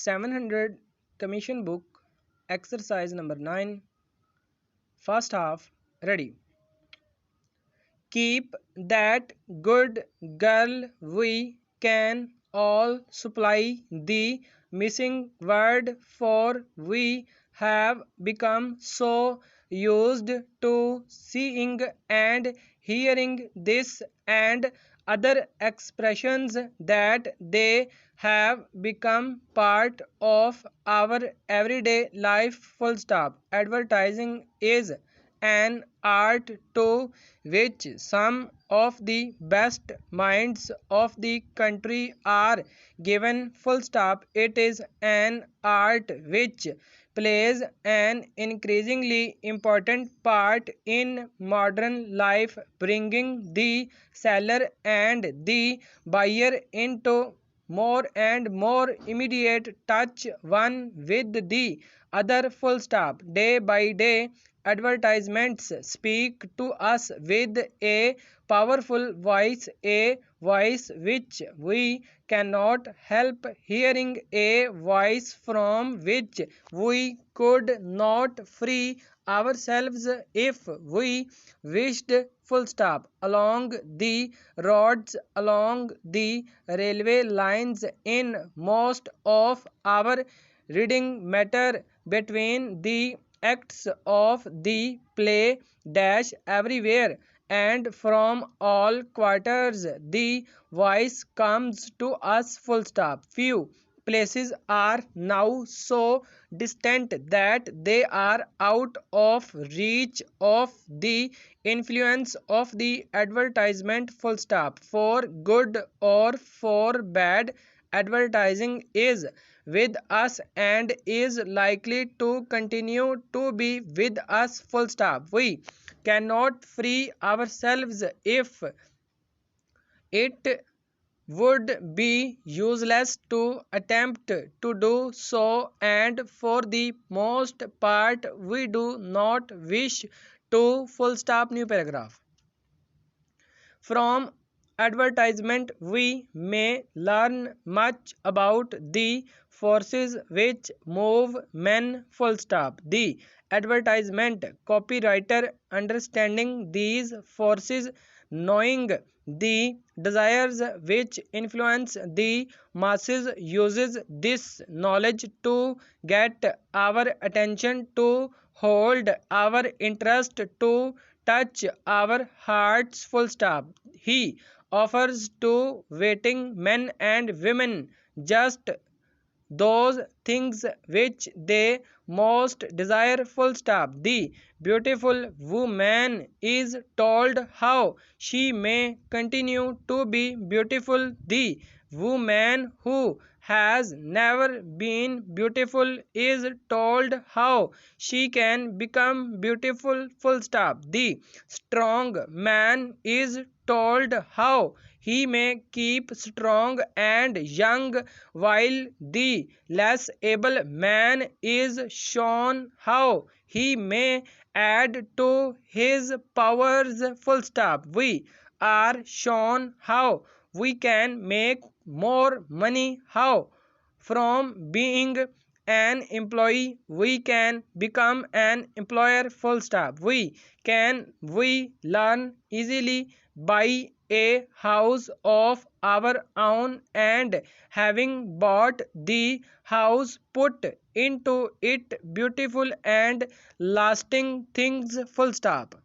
700 commission book, exercise number 9, first half, ready. Keep that good girl, we can all supply the missing word, for we have become so used to seeing and hearing this and other expressions that they have become part of our everyday life. Full stop. Advertising is an art to which some of the best minds of the country are given. Full stop. It is an art which plays an increasingly important part in modern life, bringing the seller and the buyer into more and more immediate touch one with the other. Full stop. Day by day, advertisements speak to us with a powerful voice, a voice which we cannot help hearing, a voice from which we could not free ourselves if we wished. Full stop. Along the roads, along the railway lines, in most of our reading matter, between the acts of the play, dash everywhere and from all quarters the voice comes to us. Full stop. Few places are now so distant that they are out of reach of the influence of the advertisement. Full stop. For good or for bad, advertising is with us and is likely to continue to be with us. Full stop. We cannot free ourselves if it would be useless to attempt to do so, and for the most part we do not wish to. Full stop. New paragraph. From advertisement we may learn much about the forces which move men. Full stop. The advertisement copywriter, understanding these forces, knowing the desires which influence the masses, uses this knowledge to get our attention, to hold our interest, to touch our hearts. Full stop. He offers to waiting men and women just those things which they most desire. Full stop. The beautiful woman is told how she may continue to be beautiful. The woman who has never been beautiful is told how she can become beautiful. Full stop. The strong man is told how he may keep strong and young, while the less able man is shown how he may add to his powers. Full stop. We are shown how we can make more money, how from being an employee we can become an employer. Full stop. We learn easily buy a house of our own, and having bought the house, put into it beautiful and lasting things. Full stop.